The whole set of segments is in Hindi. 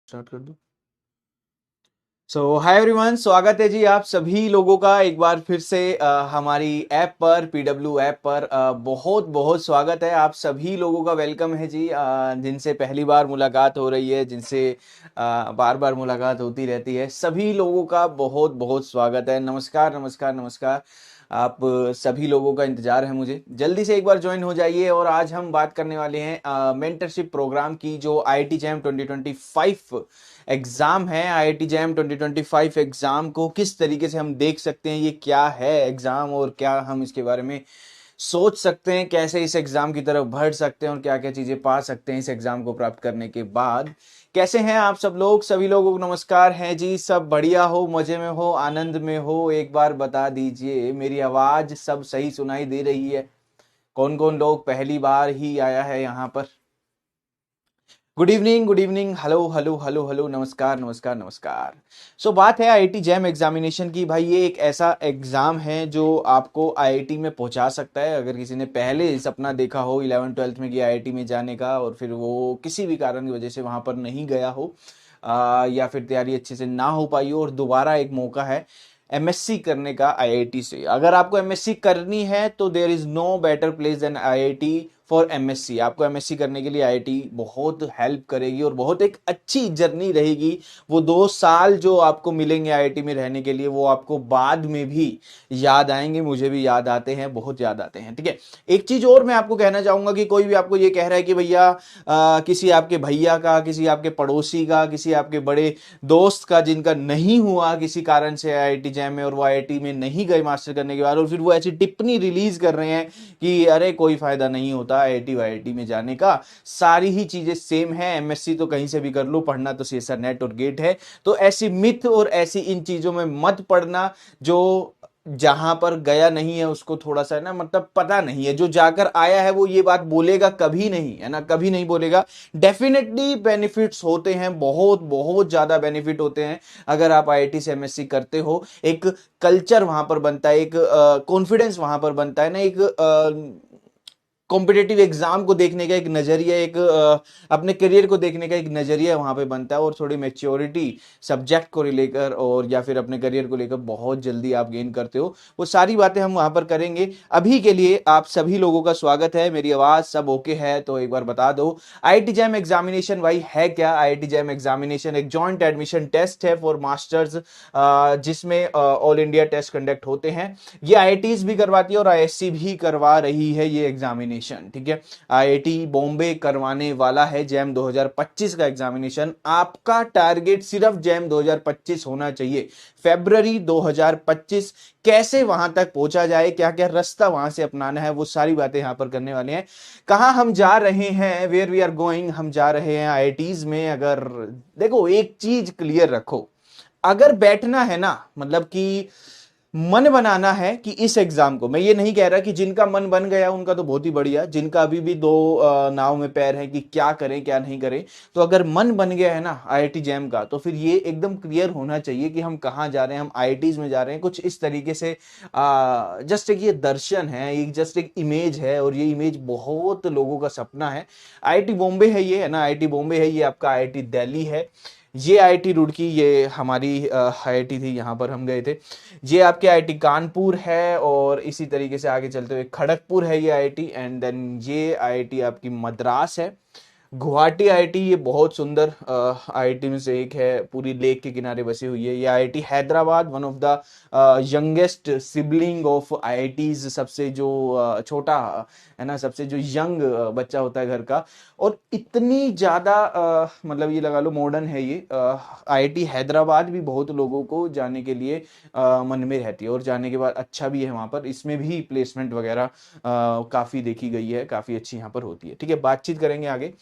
स्टार्ट कर दो। हाय एवरीवन, स्वागत है जी आप सभी लोगों का एक बार फिर से हमारी ऐप पर पीडब्ल्यू ऐप पर बहुत बहुत स्वागत है। आप सभी लोगों का वेलकम है जी। जिनसे पहली बार मुलाकात हो रही है, जिनसे बार बार मुलाकात होती रहती है, सभी लोगों का बहुत बहुत स्वागत है। नमस्कार नमस्कार नमस्कार। आप सभी लोगों का इंतजार है मुझे। जल्दी से एक बार ज्वाइन हो जाइए। और आज हम बात करने वाले हैं मेंटरशिप प्रोग्राम की, जो आईआईटी जैम 2025 एग्जाम है। आईआईटी जैम 2025 एग्जाम को किस तरीके से हम देख सकते हैं, ये क्या है एग्जाम और क्या हम इसके बारे में सोच सकते हैं, कैसे इस एग्जाम की तरफ बढ़ सकते हैं और क्या क्या चीजें पा सकते हैं इस एग्जाम को प्राप्त करने के बाद। कैसे हैं आप सब लोग? सभी लोगों को नमस्कार है जी। सब बढ़िया हो, मजे में हो, आनंद में हो? एक बार बता दीजिए, मेरी आवाज सब सही सुनाई दे रही है? कौन कौन लोग पहली बार ही आया है यहाँ पर? Good evening, good evening, hello hello hello hello, नमस्कार नमस्कार नमस्कार। बात है आईआईटी जैम एग्जामिनेशन की। भाई ये एक ऐसा एग्जाम है जो आपको आईआईटी में पहुंचा सकता है। अगर किसी ने पहले सपना देखा हो 11वीं 12वीं में कि आईआईटी में जाने का, और फिर वो किसी भी कारण की वजह से वहां पर नहीं गया हो, या फिर तैयारी अच्छे से ना हो पाई हो, और दोबारा एक मौका है एमएससी करने का आईआईटी से। अगर आपको एमएससी करनी है तो there is no better place than IIT for MSc. आपको एमएससी करने के लिए आईआईटी बहुत हेल्प करेगी और बहुत एक अच्छी जर्नी रहेगी। वो 2 साल जो आपको मिलेंगे आईआईटी में रहने के लिए, वो आपको बाद में भी याद आएंगे। मुझे भी याद आते हैं, बहुत याद आते हैं। ठीक है, एक चीज और मैं आपको कहना चाहूंगा कि कोई भी आपको ये कह रहा है कि भैया किसी आपके भैया का, किसी आपके पड़ोसी का, किसी आपके बड़े दोस्त का जिनका नहीं हुआ किसी कारण से आईआईटी जैम में, और वो आईआईटी में नहीं गए मास्टर करने के बाद, और फिर वो ऐसी टिप्पणी रिलीज कर रहे हैं कि अरे कोई फायदा नहीं होता आईआईटी वाईआईटी में जाने का, सारी ही चीजें सेम है, एमएससी तो कहीं से भी कर लो, पढ़ना तो सीएसआर नेट और गेट है। तो ऐसी मिथ और ऐसी इन चीजों में मत पड़ना। जो जहां पर गया नहीं है उसको थोड़ा सा ना, मतलब पता नहीं है। जो जाकर आया है वो ये बात बोलेगा कभी नहीं, है ना, कभी नहीं बोलेगा। डेफिनेटली बेनिफिट्स होते हैं, बहुत बहुत ज्यादा बेनिफिट होते हैं अगर आप आईआईटी से एमएससी करते हो। एक कल्चर वहां पर बनता है, एक कॉन्फिडेंस वहां पर बनता है ना, एक कॉम्पिटेटिव एग्जाम को देखने का एक नजरिया, एक अपने करियर को देखने का एक नजरिया वहां पे बनता है। और थोड़ी मेच्योरिटी सब्जेक्ट को लेकर और या फिर अपने करियर को लेकर बहुत जल्दी आप गेन करते हो। वो सारी बातें हम वहां पर करेंगे। अभी के लिए आप सभी लोगों का स्वागत है। मेरी आवाज सब ओके है तो एक बार बता दो, आईआईटी जैम एग्जामिनेशन भाई है क्या? आईआईटी जैम एग्जामिनेशन एक जॉइंट एडमिशन टेस्ट है फॉर मास्टर्स, जिसमें ऑल इंडिया टेस्ट कंडक्ट होते हैं। ये आईआईटीज भी करवाती है और आईएससी भी करवा रही है ये एग्जामिनेशन। ठीक है, आईआईटी बॉम्बे करवाने वाला है जैम 2025 का एग्जामिनेशन। आपका टारगेट सिर्फ जैम 2025 होना चाहिए, फरवरी 2025। कैसे वहां तक पहुंचा जाए, क्या क्या रास्ता वहां से अपनाना है, वो सारी बातें यहां पर करने वाले हैं। कहां हम जा रहे हैं, वेयर वी आर गोइंग, हम जा रहे हैं आईआईटीज में। अगर देखो, एक चीज क्लियर रखो, अगर बैठना है ना, मतलब कि मन बनाना है कि इस एग्जाम को, मैं ये नहीं कह रहा कि जिनका मन बन गया उनका तो बहुत ही बढ़िया, जिनका अभी भी दो नाव में पैर है कि क्या करें क्या नहीं करें, तो अगर मन बन गया है ना आईआईटी जैम का, तो फिर ये एकदम क्लियर होना चाहिए कि हम कहाँ जा रहे हैं। हम आईआईटीज में जा रहे हैं कुछ इस तरीके से। जस्ट एक ये दर्शन है, एक जस्ट एक इमेज है, और ये इमेज बहुत लोगों का सपना है। आईआईटी बॉम्बे है ये, है ना, आईआईटी बॉम्बे है ये, आपका आईआईटी दिल्ली है ये, आईआईटी रुड़की ये हमारी आईआईटी थी, यहाँ पर हम गए थे। ये आपके आईआईटी कानपुर है, और इसी तरीके से आगे चलते हुए खड़गपुर है ये आईआईटी, एंड देन ये आईआईटी आपकी मद्रास है। गुवाहाटी आईआईटी ये बहुत सुंदर आईआईटी में से एक है, पूरी लेक के किनारे बसी हुई है। ये IIT Hyderabad, one of the youngest sibling of IITs, सबसे जो छोटा, है ना, सबसे जो यंग बच्चा होता है घर का। और इतनी ज्यादा मतलब ये लगा लो मॉडर्न है ये आईआईटी हैदराबाद भी। बहुत लोगों को जाने के लिए मन में रहती है, और जाने के बाद अच्छा भी है वहां पर। इसमें भी प्लेसमेंट वगैरह काफी देखी गई है, काफी अच्छी यहाँ पर होती है। ठीक है, बातचीत करेंगे आगे।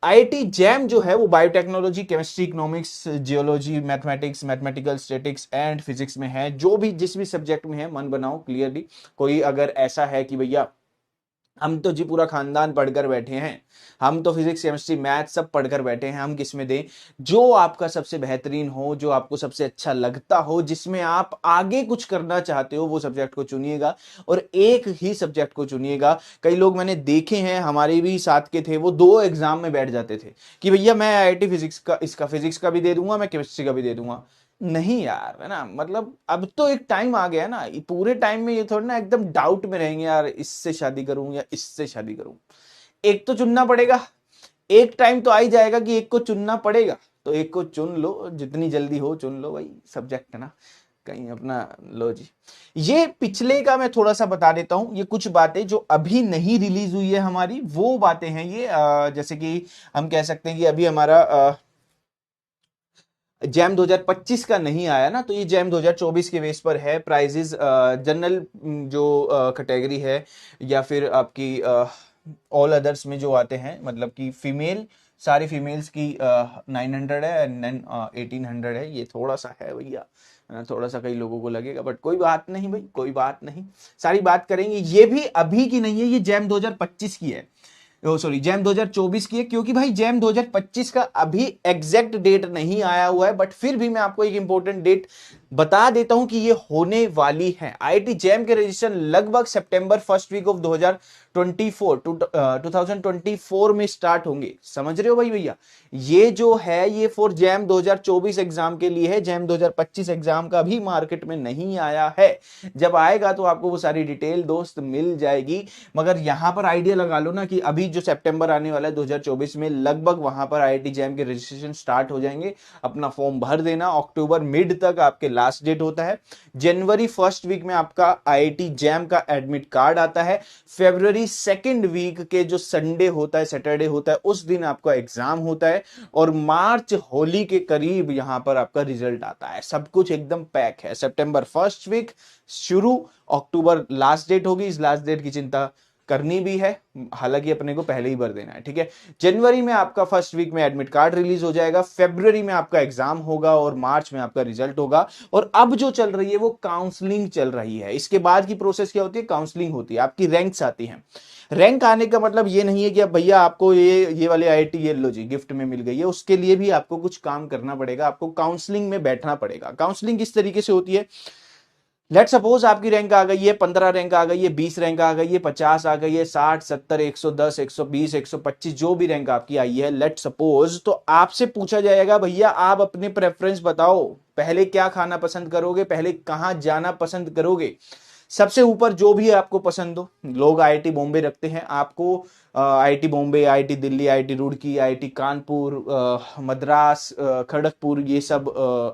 आईआईटी जैम जो है वो biotechnology, chemistry, economics, geology, mathematics, mathematical statics and physics में है। जो भी जिस भी सब्जेक्ट में है मन बनाओ क्लियरली। कोई अगर ऐसा है कि भैया हम तो जी पूरा खानदान पढ़कर बैठे हैं, हम तो फिजिक्स केमिस्ट्री मैथ सब पढ़कर बैठे हैं, हम किस में दें? जो आपका सबसे बेहतरीन हो, जो आपको सबसे अच्छा लगता हो, जिसमें आप आगे कुछ करना चाहते हो, वो सब्जेक्ट को चुनिएगा और एक ही सब्जेक्ट को चुनिएगा। कई लोग मैंने देखे हैं, हमारे भी साथ के थे, वो दो एग्जाम में बैठ जाते थे कि भैया मैं आईआईटी फिजिक्स का, इसका फिजिक्स का भी दे दूंगा, मैं केमिस्ट्री का भी दे दूंगा। नहीं यार, है ना, मतलब अब तो एक टाइम आ गया ना, पूरे टाइम में ये थोड़ा ना एकदम डाउट में रहेंगे यार, इससे शादी करूं या इससे शादी करूं। एक तो चुनना पड़ेगा, एक टाइम तो आ ही जाएगा कि एक को चुनना पड़ेगा, तो एक को चुन लो, जितनी जल्दी हो चुन लो भाई, सब्जेक्ट है ना, कहीं अपना लो जी। ये पिछले का मैं थोड़ा सा बता देता हूं, ये कुछ बातें जो अभी नहीं रिलीज हुई है हमारी, वो बातें हैं ये, जैसे कि हम कह सकते हैं कि अभी हमारा जैम 2025 का नहीं आया ना, तो ये जैम 2024 के बेस पर है। प्राइजेस जनरल जो कैटेगरी है, या फिर आपकी ऑल अदर्स में जो आते हैं, मतलब कि फीमेल, सारी फीमेल्स की 900 है, एंड 1800 है। ये थोड़ा सा है भैया, थोड़ा सा कई लोगों को लगेगा, बट कोई बात नहीं भाई, कोई बात नहीं, सारी बात करेंगे। ये भी अभी की नहीं है, ये जैम 2025 की है, सॉरी जैम 2024 की है, क्योंकि भाई जैम 2025 का अभी एग्जैक्ट डेट नहीं आया हुआ है, बट फिर भी मैं आपको एक इंपॉर्टेंट डेट बता देता हूं कि ये होने वाली है। आईआईटी जैम के रजिस्ट्रेशन लगभग सितंबर फर्स्ट वीक ऑफ 2024 में स्टार्ट होंगे। समझ रहे हो भाई भैया, ये जो है ये फॉर जैम 2024 एग्जाम के लिए है, जैम 2025 एग्जाम का भी मार्केट में नहीं आया है। जब आएगा तो आपको वो सारी डिटेल दोस्त मिल जाएगी, मगर यहां पर आइडिया लगा लो ना कि अभी जो सितंबर आने वाला है 2024 में, लगभग वहां पर आईआईटी जैम के रजिस्ट्रेशन स्टार्ट हो जाएंगे। अपना फॉर्म भर देना, अक्टूबर मिड तक आपके लास्ट डेट होता है। जनवरी फर्स्ट वीक में आपका आईआईटी जैम का एडमिट कार्ड आता है। फरवरी सेकेंड वीक के जो संडे होता है, सैटरडे होता है, उस दिन आपका एग्जाम होता है। और मार्च होली के करीब यहां पर आपका रिजल्ट आता है। सब कुछ एकदम पैक है। सितंबर फर्स्ट वीक शुरू, अक्टूबर लास्ट डेट होगी। इस लास्ट डेट की चिंता करनी भी है, हालांकि अपने को पहले ही भर देना है, ठीक है। जनवरी में आपका फर्स्ट वीक में एडमिट कार्ड रिलीज हो जाएगा, फरवरी में आपका एग्जाम होगा और मार्च में आपका रिजल्ट होगा। और अब जो चल रही है वो काउंसलिंग चल रही है। इसके बाद की प्रोसेस क्या होती है? काउंसलिंग होती है, आपकी रैंक्स आती हैं। रैंक आने का मतलब ये नहीं है कि अब भैया आपको ये वाले आईआईटी ये लो जी गिफ्ट में मिल गई है, उसके लिए भी आपको कुछ काम करना पड़ेगा, आपको काउंसलिंग में बैठना पड़ेगा। काउंसलिंग किस तरीके से होती है? लेट सपोज आपकी रैंक आ गई है 15, रैंक आ गई है 20, रैंक आ गई है 50, आ गई है 60, 70, 110, 120, 125, जो भी रैंक आपकी आई है लेट सपोज, तो आपसे पूछा जाएगा भैया आप अपने प्रेफरेंस बताओ, पहले क्या खाना पसंद करोगे, पहले कहां जाना पसंद करोगे। सबसे ऊपर जो भी आपको पसंद हो, लोग आईआईटी बॉम्बे रखते हैं, आपको IIT Bombay, IIT Delhi, IIT Roorkee, IIT Kanpur, Madras, Kharagpur, ये सब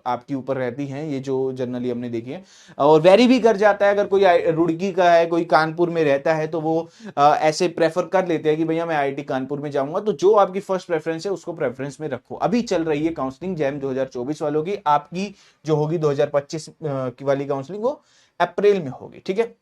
आपके ऊपर रहती हैं, ये जो जनरली हमने देखी है। और वेरी भी कर जाता है, अगर कोई रुड़की का है, कोई कानपुर में रहता है, तो वो ऐसे प्रेफर कर लेते हैं कि भैया मैं आईआईटी कानपुर में जाऊंगा। तो जो आपकी फर्स्ट प्रेफरेंस है उसको प्रेफरेंस में रखो। अभी चल रही है काउंसलिंग जैम 2024 वालों की, आपकी जो होगी 2025 की वाली काउंसलिंग वो अप्रैल में होगी, ठीक है।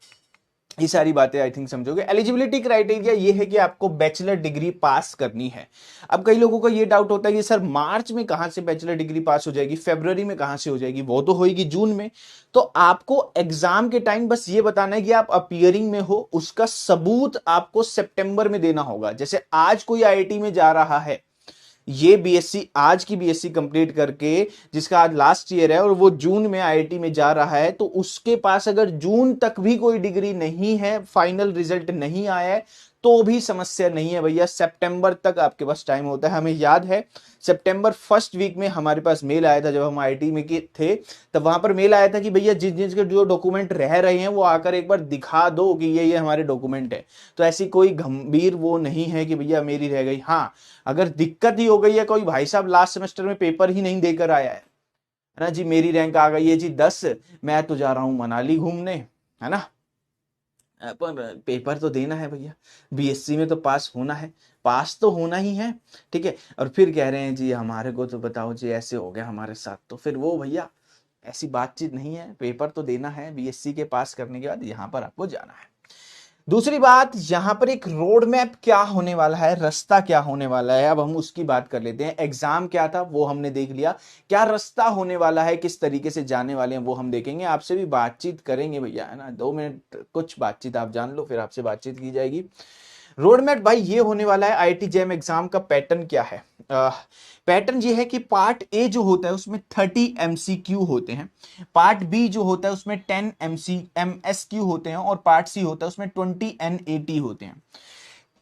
ये सारी बातें आई थिंक समझोगे। एलिजिबिलिटी क्राइटेरिया ये है कि आपको बैचलर डिग्री पास करनी है। अब कई लोगों का ये डाउट होता है कि सर मार्च में कहां से बैचलर डिग्री पास हो जाएगी, फरवरी में कहां से हो जाएगी? वो तो होगी जून में। तो आपको एग्जाम के टाइम बस ये बताना है कि आप अपियरिंग में हो, उसका सबूत आपको सितंबर में देना होगा। जैसे आज कोई आईआईटी में जा रहा है, ये बीएससी, आज की बीएससी कंप्लीट करके, जिसका आज लास्ट ईयर है और वो जून में आईआईटी में जा रहा है, तो उसके पास अगर जून तक भी कोई डिग्री नहीं है, फाइनल रिजल्ट नहीं आया है, तो भी समस्या नहीं है भैया। सितंबर तक आपके पास टाइम होता है। हमें याद है सितंबर फर्स्ट वीक में हमारे पास मेल आया था, जब हम आईआईटी में थे, तब वहां पर मेल आया था कि भैया जिस जिसके जो डॉक्यूमेंट रह रहे हैं वो आकर एक बार दिखा दो कि ये हमारे डॉक्यूमेंट है। तो ऐसी कोई गंभीर वो नहीं है कि भैया मेरी रह गई। हाँ, अगर दिक्कत ही हो गई है, कोई भाई साहब लास्ट सेमेस्टर में पेपर ही नहीं देकर आया है ना जी, मेरी रैंक आ गई है जी 10, मैं तो जा रहा हूं मनाली घूमने, है ना, पर पेपर तो देना है भैया, बीएससी में तो पास होना है, पास तो होना ही है, ठीक है। और फिर कह रहे हैं जी हमारे को तो बताओ जी ऐसे हो गया हमारे साथ, तो फिर वो भैया ऐसी बातचीत नहीं है। पेपर तो देना है, बीएससी के पास करने के बाद यहां पर आपको जाना है। दूसरी बात, यहां पर एक रोड मैप क्या होने वाला है, रास्ता क्या होने वाला है, अब हम उसकी बात कर लेते हैं। एग्जाम क्या था वो हमने देख लिया, क्या रास्ता होने वाला है, किस तरीके से जाने वाले हैं वो हम देखेंगे। आपसे भी बातचीत करेंगे भैया, है ना, 2 मिनट कुछ बातचीत आप जान लो, फिर आपसे बातचीत की जाएगी। रोड मैप भाई ये होने वाला है आईआईटी जेम एग्जाम का पैटर्न क्या है। पैटर्न ये है कि पार्ट ए जो होता है उसमें 30 एमसीक्यू होते हैं, पार्ट बी जो होता है उसमें 10 एमएसक्यू होते हैं और पार्ट सी होता है उसमें 20 एनएटी होते हैं।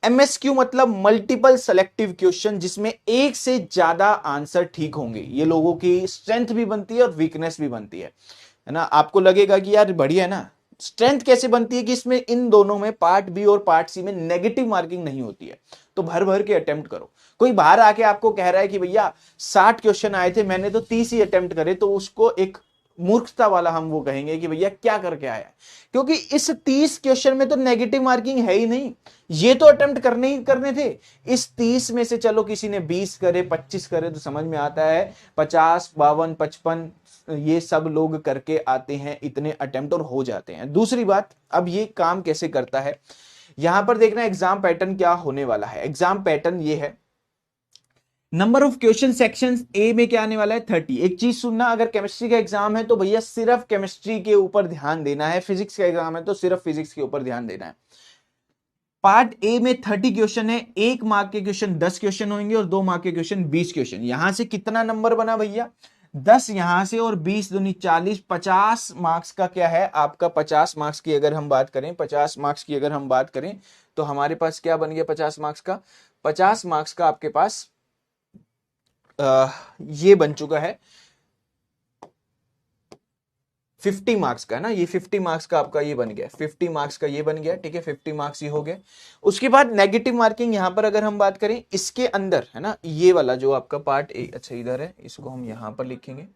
एमएसक्यू मतलब मल्टीपल सेलेक्टिव क्वेश्चन, जिसमें एक से ज्यादा आंसर ठीक होंगे। ये लोगों की स्ट्रेंथ भी बनती है और वीकनेस भी बनती है ना। आपको लगेगा कि यार बढ़िया है ना, स्ट्रेंथ कैसे बनती है कि इसमें इन दोनों में पार्ट बी और पार्ट सी में नेगेटिव मार्किंग नहीं होती है। तो भर भर के अटेम्प्ट करो। कोई बाहर आके आपको कह रहा है कि भैया 60 क्वेश्चन आए थे, मैंने तो 30 ही अटेम्प्ट करे, तो उसको एक मूर्खता वाला हम वो कहेंगे कि भैया क्या करके आया है, क्योंकि इस 30 क्वेश्चन में तो नेगेटिव मार्किंग है ही नहीं, ये तो अटेम्प्ट करने ही करने थे। इस 30 में से चलो किसी ने 20 करे 25 करे तो समझ में आता है 50 52 55 ये सब लोग करके आते हैं, इतने अटेम्प्ट और हो जाते हैं। दूसरी बात, अब ये काम कैसे करता है यहां पर देखना, एग्जाम पैटर्न क्या होने वाला है। एग्जाम पैटर्न ये है, number of question section A में क्या आने वाला है 30। एक चीज सुनना, अगर केमिस्ट्री का एग्जाम है तो भैया सिर्फ केमिस्ट्री के ऊपर ध्यान देना है, फिजिक्स का एग्जाम है तो सिर्फ फिजिक्स के ऊपर ध्यान देना है। पार्ट ए में 30 क्वेश्चन है, 1 मार्क के क्वेश्चन 10 क्वेश्चन होंगे और 2 मार्क के क्वेश्चन 20 क्वेश्चन। यहां से कितना नंबर बना भैया, 10 यहां से और 20 दूनी 40, 50 मार्क्स का क्या है आपका, 50 मार्क्स की अगर हम बात करें, 50 मार्क्स की अगर हम बात करें तो हमारे पास क्या बन गया 50 मार्क्स का, 50 मार्क्स का आपके पास ये बन चुका है 50 मार्क्स का है ना, ये 50 मार्क्स का आपका ये बन गया, 50 मार्क्स का ये बन गया, ठीक है 50 मार्क्स ये हो गए। उसके बाद नेगेटिव मार्किंग यहां पर अगर हम बात करें इसके अंदर है ना, ये वाला जो आपका पार्ट ए, अच्छा इधर है, इसको हम यहां पर लिखेंगे,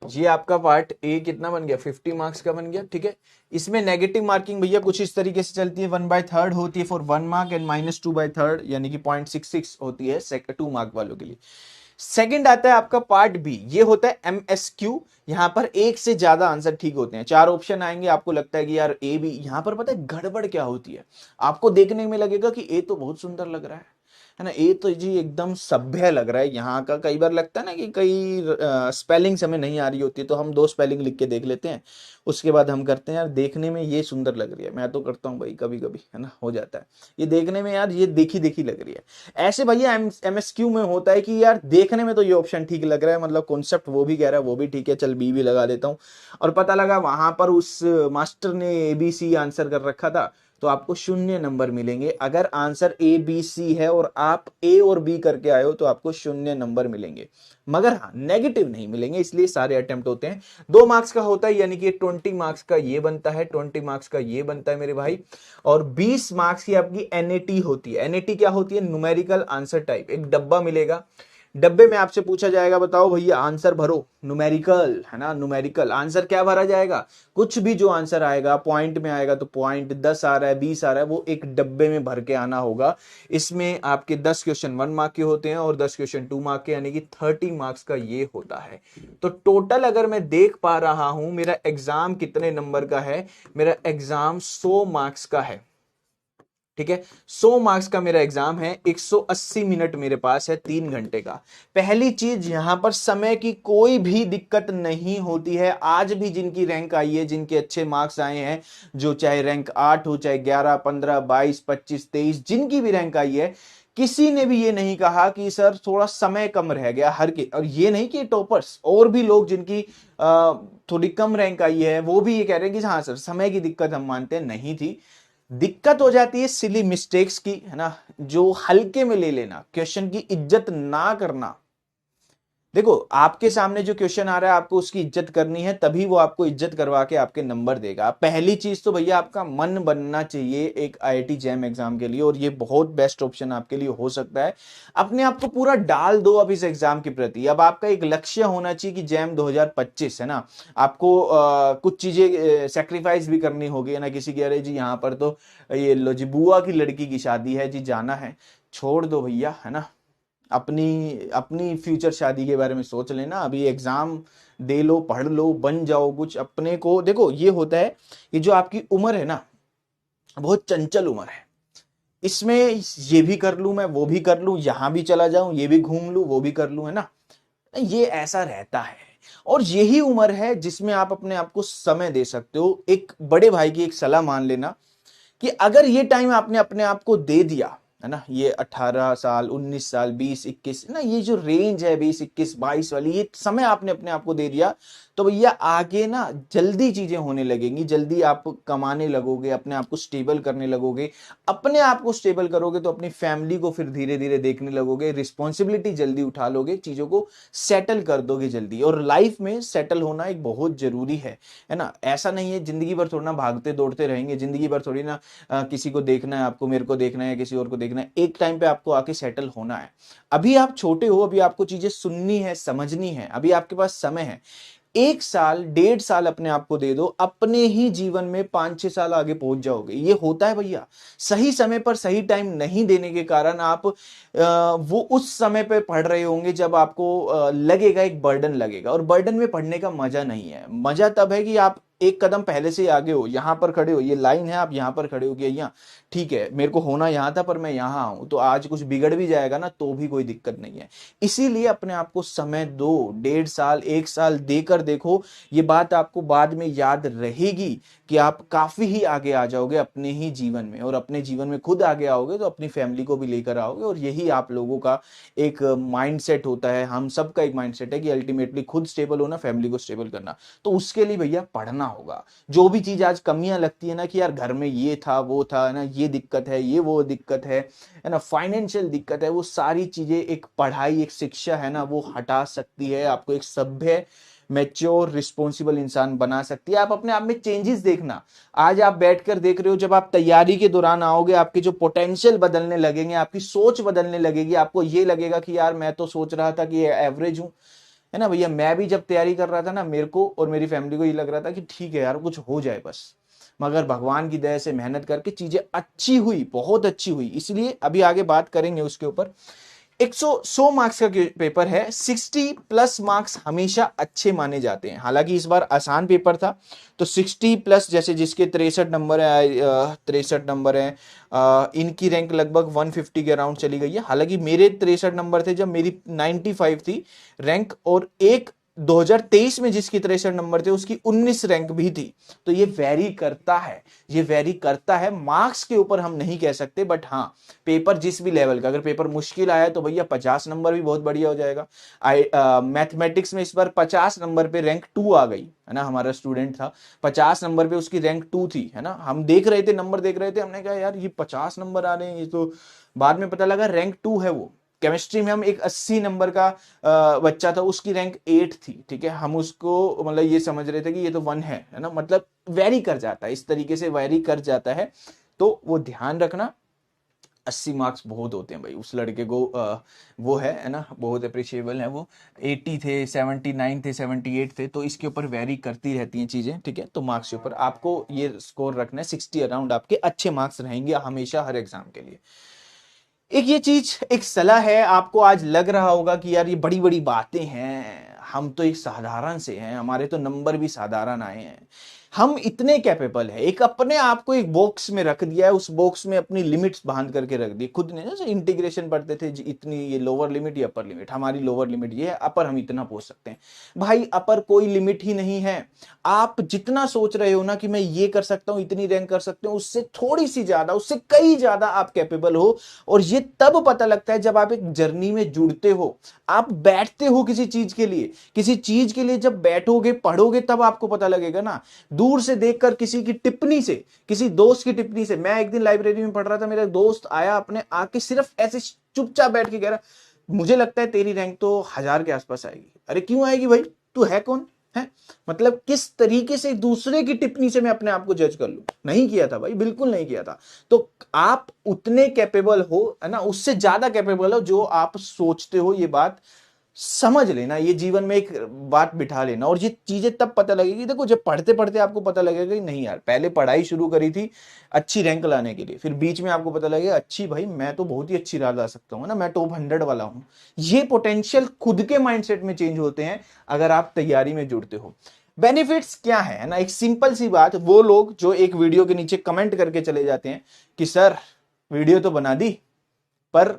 ये आपका पार्ट ए कितना बन गया 50 मार्क्स का बन गया, ठीक है। इसमें नेगेटिव मार्किंग भैया कुछ इस तरीके से चलती है, 1/3 होती है फॉर 1 मार्क एंड -2/3 यानी कि 0.66 होती है 2 मार्क वालों के लिए। सेकंड आता है आपका पार्ट बी, ये होता है एमएसक्यू, यहां पर एक से ज्यादा आंसर ठीक होते हैं, 4 ऑप्शन आएंगे, आपको लगता है कि यार ए बी, यहां पर पता है गड़बड़ क्या होती है, आपको देखने में लगेगा कि ए तो बहुत सुंदर लग रहा है ना, ए तो जी एकदम सभ्य लग रहा है यहाँ का। कई बार लगता है ना कि कई स्पेलिंग्स हमें नहीं आ रही होती है तो हम 2 स्पेलिंग लिख के देख लेते हैं, उसके बाद हम करते हैं यार देखने में ये सुंदर लग रही है, मैं तो करता हूँ भाई कभी कभी है ना, हो जाता है ये देखने में यार ये देखी देखी लग रही है। ऐसे भैया एमएसक्यू में होता है कि यार देखने में तो ये ऑप्शन ठीक लग रहा है, मतलब कॉन्सेप्ट वो भी कह रहा है वो भी ठीक है, चल बी भी लगा देता हूँ, और पता लगा वहां पर उस मास्टर ने एबीसी आंसर कर रखा था, तो आपको 0 नंबर मिलेंगे। अगर आंसर ए बी सी है और आप ए और बी करके आए हो तो आपको 0 नंबर मिलेंगे, मगर हाँ नेगेटिव नहीं मिलेंगे, इसलिए सारे अटेम्प्ट होते हैं। 2 मार्क्स का होता है यानी कि 20 मार्क्स का ये बनता है, 20 मार्क्स का ये बनता है मेरे भाई, और 20 मार्क्स की आपकी एनएटी होती है। एनएटी क्या होती है, न्यूमेरिकल आंसर टाइप, एक डब्बा मिलेगा, डब्बे में आपसे पूछा जाएगा बताओ भैया आंसर भरो, न्यूमेरिकल है ना, न्यूमेरिकल आंसर क्या भरा जाएगा, कुछ भी जो आंसर आएगा पॉइंट में आएगा तो पॉइंट, 10 आ रहा है 20 आ रहा है वो एक डब्बे में भर के आना होगा। इसमें आपके 10 क्वेश्चन 1 मार्क के होते हैं और 10 क्वेश्चन 2 मार्क के, यानी कि 30 मार्क्स का ये होता है। तो टोटल अगर मैं देख पा रहा हूं मेरा एग्जाम कितने नंबर का है, मेरा एग्जाम 100 मार्क्स का है, ठीक है 100 मार्क्स का मेरा एग्जाम है, 180 मिनट मेरे पास है, 3 घंटे का। पहली चीज यहां पर समय की कोई भी दिक्कत नहीं होती है। आज भी जिनकी रैंक आई है, जिनके अच्छे मार्क्स आए हैं, जो चाहे रैंक 8 हो, चाहे 11 15 22 25 23 जिनकी भी रैंक आई है, किसी ने भी ये नहीं कहा कि सर थोड़ा समय कम रह गया हर के, और ये नहीं कि टॉपर्स, और भी लोग जिनकी थोड़ी कम रैंक आई है वो भी ये कह रहे हैं कि हाँ सर समय की दिक्कत हम मानते हैं, नहीं थी। दिक्कत हो जाती है सिली मिस्टेक्स की है ना, जो हल्के में ले लेना, क्वेश्चन की इज्जत ना करना। देखो आपके सामने जो क्वेश्चन आ रहा है आपको उसकी इज्जत करनी है, तभी वो आपको इज्जत करवा के आपके नंबर देगा। पहली चीज तो भैया आपका मन बनना चाहिए एक आईआईटी जैम एग्जाम के लिए, और ये बहुत बेस्ट ऑप्शन आपके लिए हो सकता है। अपने आप को पूरा डाल दो अब इस एग्जाम के प्रति। अब आपका एक लक्ष्य होना चाहिए कि जैम 2025 है ना, आपको कुछ चीजें सेक्रीफाइस भी करनी होगी है ना, किसी की अरे जी यहाँ पर तो ये लो जी बुआ की लड़की की शादी है जी जाना है, छोड़ दो भैया है ना, अपनी अपनी फ्यूचर शादी के बारे में सोच लेना, अभी एग्जाम दे लो, पढ़ लो, बन जाओ कुछ अपने को। देखो ये होता है कि जो आपकी उम्र है ना बहुत चंचल उम्र है, इसमें ये भी कर लूं मैं, वो भी कर लूं, यहां भी चला जाऊं, ये भी घूम लूं, वो भी कर लूं है ना, ये ऐसा रहता है। और यही उम्र है जिसमें आप अपने आप को समय दे सकते हो। एक बड़े भाई की एक सलाह मान लेना कि अगर ये टाइम आपने अपने आप को दे दिया है ना, ये 18 साल 19 साल 20 21 ना, ये जो रेंज है 20 21 22 वाली, ये समय आपने अपने आप को दे दिया तो भैया आगे ना जल्दी चीजें होने लगेंगी, जल्दी आप कमाने लगोगे, अपने आप को स्टेबल करने लगोगे। अपने आप को स्टेबल करोगे तो अपनी फैमिली को फिर धीरे धीरे देखने लगोगे, रिस्पॉन्सिबिलिटी जल्दी उठा लोगे, चीजों को सेटल कर दोगे जल्दी। और लाइफ में सेटल होना एक बहुत जरूरी है ना। ऐसा नहीं है जिंदगी भर थोड़ा ना भागते दौड़ते रहेंगे, जिंदगी भर थोड़ी ना किसी को देखना है आपको, मेरे को देखना है, किसी और को देखना है। एक टाइम पे आपको आके सेटल होना है। अभी आप छोटे हो, अभी आपको चीजें सुननी है, समझनी है, अभी आपके पास समय है। 1 साल 1.5 साल अपने आप को दे दो, अपने ही जीवन में 5-6 साल आगे पहुंच जाओगे। ये होता है भैया, सही समय पर सही टाइम नहीं देने के कारण आप वो उस समय पे पढ़ रहे होंगे जब आपको लगेगा, एक बर्डन लगेगा। और बर्डन में पढ़ने का मजा नहीं है। मजा तब है कि आप एक कदम पहले से आगे हो, यहां पर खड़े हो, ये लाइन है, आप यहां पर खड़े हो कि यहाँ ठीक है, मेरे को होना यहां था पर मैं यहां हूं, तो आज कुछ बिगड़ भी जाएगा ना तो भी कोई दिक्कत नहीं है। इसीलिए अपने आप को समय दो, 1.5 साल 1 साल देकर देखो। ये बात आपको बाद में याद रहेगी कि आप काफी ही आगे आ जाओगे अपने ही जीवन में। और अपने जीवन में खुद आगे आओगे तो अपनी फैमिली को भी लेकर आओगे। और यही आप लोगों का एक माइंडसेट होता है, हम सबका एक माइंडसेट है कि अल्टीमेटली खुद स्टेबल होना, फैमिली को स्टेबल करना। तो उसके लिए भैया पढ़ना होगा। जो भी चीज आज कमियां लगती है ना कि यार घर में ये था वो था ना, ये दिक्कत है, ये वो दिक्कत है ना, फाइनेंशियल दिक्कत है, वो सारी चीजें एक पढ़ाई, एक शिक्षा है ना, वो हटा सकती है, आपको एक सभ्य मैच्योर रिस्पॉन्सिबल इंसान बना सकती है। आप अपने आप में चेंजेस देखना। आज आप बैठकर देख रहे हो, जब आप तैयारी के दौरान आओगे आपके जो पोटेंशियल बदलने लगेंगे, आपकी सोच बदलने लगेगी। आपको ये लगेगा कि यार मैं तो सोच रहा था कि एवरेज हूं, है ना भैया। मैं भी जब तैयारी कर रहा था ना, मेरे को और मेरी फैमिली को ये लग रहा था कि ठीक है यार कुछ हो जाए बस। मगर भगवान की दया से मेहनत करके चीजें अच्छी हुई, बहुत अच्छी हुई। इसलिए अभी आगे बात करेंगे उसके ऊपर। 100 मार्क्स का पेपर है, 60+ मार्क्स हमेशा अच्छे माने जाते हैं। हालांकि इस बार आसान पेपर था तो 60+, जैसे जिसके 63 नंबर है, 63 नंबर है, इनकी रैंक लगभग 150 के अराउंड चली गई है। हालांकि मेरे 63 नंबर थे जब मेरी 95 थी रैंक, और एक 2023 में जिसकी 63 नंबर थे उसकी 19 रैंक भी थी। तो ये वेरी करता है, ये वेरी करता है। मार्क्स के ऊपर हम नहीं कह सकते, बट हाँ पेपर जिस भी लेवल का, अगर पेपर मुश्किल आया तो भैया 50 नंबर भी बहुत बढ़िया हो जाएगा। मैथमेटिक्स में इस बार 50 नंबर पे रैंक 2 आ गई है ना। हमारा स्टूडेंट था 50 नंबर पे उसकी रैंक 2 थी, है ना। हम देख रहे थे, नंबर देख रहे थे, हमने कहा यार ये 50 नंबर आ रहे हैं, ये तो बाद में पता लगा रैंक 2 है वो। केमिस्ट्री में हम एक 80 नंबर का बच्चा था, उसकी रैंक 8 थी, ठीक है। हम उसको मतलब ये समझ रहे थे कि ये तो 1 है ना। मतलब वेरी कर जाता है, इस तरीके से वेरी कर जाता है। तो वो ध्यान रखना, 80 मार्क्स बहुत होते हैं भाई। उस लड़के को वो है ना, बहुत अप्रिशिएबल है वो। 80 थे, 79 थे, 78 थे। तो इसके ऊपर वेरी करती रहती हैं चीजें, ठीक है। तो मार्क्स के ऊपर आपको ये स्कोर रखना है, 60 अराउंड आपके अच्छे मार्क्स रहेंगे हमेशा हर एग्जाम के लिए। एक ये चीज, एक सलाह है। आपको आज लग रहा होगा कि यार ये बड़ी बड़ी बातें हैं, हम तो एक साधारण से हैं, हमारे तो नंबर भी साधारण आए हैं। हम इतने कैपेबल है, एक अपने आप को एक बॉक्स में रख दिया है, उस बॉक्स में अपनी लिमिट्स बांध करके रख दी खुद ने। जैसे इंटीग्रेशन पढ़ते थे, इतनी ये लोअर लिमिट, ये अपर लिमिट, हमारी लोअर लिमिट ये है, अपर हम इतना पहुंच सकते हैं। भाई अपर कोई लिमिट ही नहीं है। आप जितना सोच रहे हो ना कि मैं ये कर सकता हूं, इतनी रैंक कर सकते हूं, उससे थोड़ी सी ज्यादा, उससे कई ज्यादा आप कैपेबल हो। और ये तब पता लगता है जब आप एक जर्नी में जुड़ते हो, आप बैठते हो किसी चीज के लिए, किसी चीज के लिए जब बैठोगे पढ़ोगे तब आपको पता लगेगा ना। दूर से देखकर किसी की टिप्पणी से, किसी दोस्त की टिप्पणी से, मैं एक दिन लाइब्रेरी में पढ़ रहा था, मेरा दोस्त आया अपने आके सिर्फ ऐसे चुपचाप बैठ के कह रहा मुझे लगता है तेरी रैंक तो 1000 के आसपास आएगी। अरे क्यों आएगी भाई, तू है कौन है? मतलब किस तरीके से दूसरे की टिप्पणी से मैं अपने आप को जज कर लूं? नहीं किया था भाई, बिल्कुल नहीं किया था। तो आप उतने कैपेबल हो, है ना, उससे ज्यादा कैपेबल हो जो आप सोचते हो। ये बात समझ लेना, ये जीवन में एक बात बिठा लेना। और ये चीजें तब पता लगेगी, देखो जब पढ़ते पढ़ते आपको पता लगेगा कि नहीं यार, पहले पढ़ाई शुरू करी थी अच्छी रैंक लाने के लिए, फिर बीच में आपको पता लगेगा अच्छी भाई मैं तो बहुत ही अच्छी राह ला सकता हूँ ना, मैं टॉप 100 वाला हूँ। ये पोटेंशियल खुद के माइंडसेट में चेंज होते हैं अगर आप तैयारी में जुड़ते हो। बेनिफिट्स क्या है ना, एक सिंपल सी बात। वो लोग जो एक वीडियो के नीचे कमेंट करके चले जाते हैं कि सर वीडियो तो बना दी पर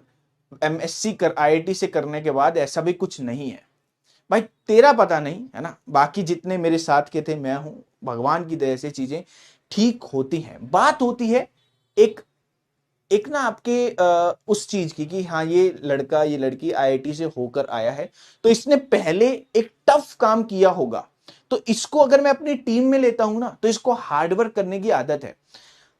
एमएससी कर आईआईटी से करने के बाद ऐसा भी कुछ नहीं है। भाई तेरा पता नहीं है ना, बाकी जितने मेरे साथ के थे, मैं हूं, भगवान की दया से चीजें ठीक होती हैं। बात होती है एक एक ना आपके उस चीज की कि हाँ ये लड़का ये लड़की आईआईटी से होकर आया है, तो इसने पहले एक टफ काम किया होगा, तो इसको अगर मैं अपनी टीम में लेता हूं ना, तो इसको हार्डवर्क करने की आदत है।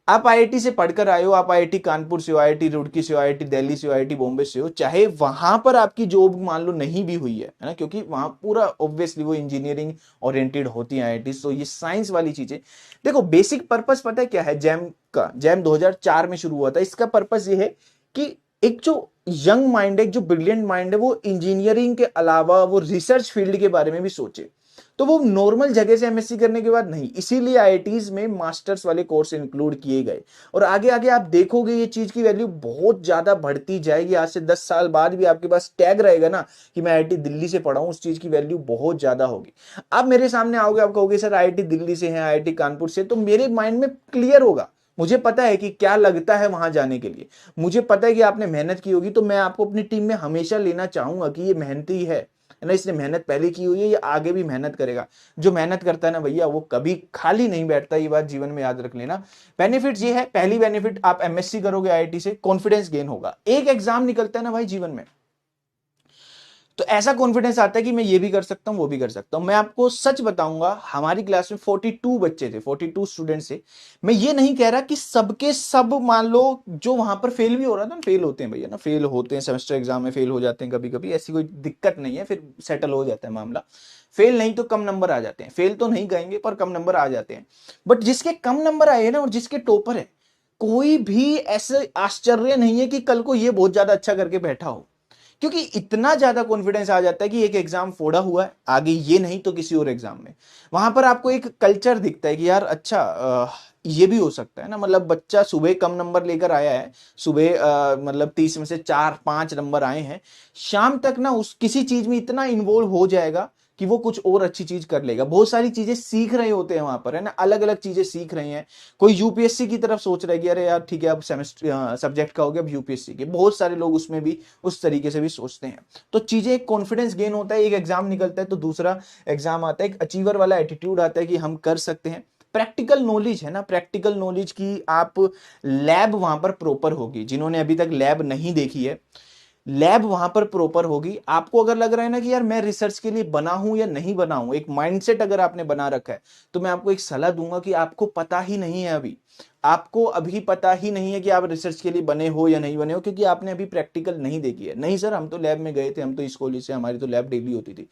आप आईआईटी से पढ़कर आए हो, आप आईआईटी कानपुर से हो, आईआईटी रुड़की से हो, आईआईटी दिल्ली से हो, आईआईटी बॉम्बे से हो, चाहे वहां पर आपकी जॉब मान लो नहीं भी हुई है ना, क्योंकि वहां पूरा ऑब्वियसली वो इंजीनियरिंग ओरिएंटेड होती है आईआईटी, तो ये साइंस वाली चीजें। देखो बेसिक पर्पस पता है क्या है जैम का? जैम 2004 में शुरू हुआ था। इसका पर्पस ये है कि एक जो यंग माइंड है, एक जो ब्रिलियंट माइंड है, वो इंजीनियरिंग के अलावा वो रिसर्च फील्ड के बारे में भी सोचे। तो वो नॉर्मल जगह से एमएससी करने के बाद नहीं, इसीलिए आईआईटीज में मास्टर्स वाले कोर्स इंक्लूड किए गए। और आगे आगे आप देखोगे ये चीज की वैल्यू बहुत ज्यादा बढ़ती जाएगी। आज से 10 साल बाद भी आपके पास टैग रहेगा ना कि मैं आईआईटी दिल्ली से पढ़ा हूं, उस चीज की वैल्यू बहुत ज्यादा होगी। आप मेरे सामने आओगे, आप कहोगे सर आईआईटी दिल्ली से है, आईआईटी कानपुर से, तो मेरे माइंड में क्लियर होगा, मुझे पता है कि क्या लगता है वहां जाने के लिए, मुझे पता है कि आपने मेहनत की होगी, तो मैं आपको अपनी टीम में हमेशा लेना चाहूंगा कि ये मेहनती है ना, इसने मेहनत पहले की हुई है, ये आगे भी मेहनत करेगा। जो मेहनत करता है ना भैया, वो कभी खाली नहीं बैठता, ये बात जीवन में याद रख लेना। बेनिफिट ये है, पहली बेनिफिट, आप एमएससी करोगे आईआईटी से, कॉन्फिडेंस गेन होगा। एक एग्जाम निकलता है ना भाई जीवन में, तो ऐसा कॉन्फिडेंस आता है कि मैं ये भी कर सकता हूं, वो भी कर सकता हूं। मैं आपको सच बताऊंगा, हमारी क्लास में 42 बच्चे थे, 42 स्टूडेंट्स थे। मैं ये नहीं कह रहा कि सबके सब मान लो जो वहां पर फेल भी हो रहा था ना, फेल होते हैं भैया ना, फेल होते हैं, सेमेस्टर एग्जाम में फेल हो जाते हैं कभी कभी, ऐसी कोई दिक्कत नहीं है, फिर सेटल हो जाता है मामला। फेल नहीं तो कम नंबर आ जाते हैं, फेल तो नहीं कहेंगे पर कम नंबर आ जाते हैं। बट जिसके कम नंबर आए हैं ना और जिसके टॉपर है, कोई भी ऐसे आश्चर्य नहीं है कि कल को ये बहुत ज्यादा अच्छा करके बैठा हो, क्योंकि इतना ज्यादा कॉन्फिडेंस आ जाता है कि एक एग्जाम फोड़ा हुआ है, आगे ये नहीं तो किसी और एग्जाम में। वहां पर आपको एक कल्चर दिखता है कि यार अच्छा ये भी हो सकता है ना, मतलब बच्चा सुबह कम नंबर लेकर आया है, सुबह मतलब 30 में से 4-5 नंबर आए हैं, शाम तक ना उस किसी चीज में इतना इन्वॉल्व हो जाएगा कि वो कुछ और अच्छी चीज कर लेगा। बहुत सारी चीजें सीख रहे होते हैं वहां पर, है ना, अलग अलग चीजें सीख रहे हैं। कोई यूपीएससी की तरफ सोच रहा है कि अरे यार ठीक है अब सेमेस्टर सब्जेक्ट का हो गया, अब यूपीएससी के, बहुत सारे लोग उसमें भी उस तरीके से भी सोचते हैं। तो चीजें, एक कॉन्फिडेंस गेन होता है, एक एग्जाम निकलता है तो दूसरा एग्जाम आता है, एक अचीवर वाला एटीट्यूड आता है कि हम कर सकते हैं। प्रैक्टिकल नॉलेज है ना, प्रैक्टिकल नॉलेज की आप लैब वहां पर प्रॉपर होगी, जिन्होंने अभी तक लैब नहीं देखी है, लैब वहां पर प्रॉपर होगी। आपको अगर लग रहा है ना कि यार मैं रिसर्च के लिए बना हूं या नहीं बना हूं, एक माइंडसेट अगर आपने बना रखा है, तो मैं आपको एक सलाह दूंगा कि आपको पता ही नहीं है अभी, आपको अभी पता ही नहीं है कि आप रिसर्च के लिए बने हो या नहीं बने हो, क्योंकि आपने अभी प्रैक्टिकल नहीं देखी है। नहीं सर हम तो लैब में गए थे, हम तो इस कॉलेज से, हमारी तो लैब डेली होती थी।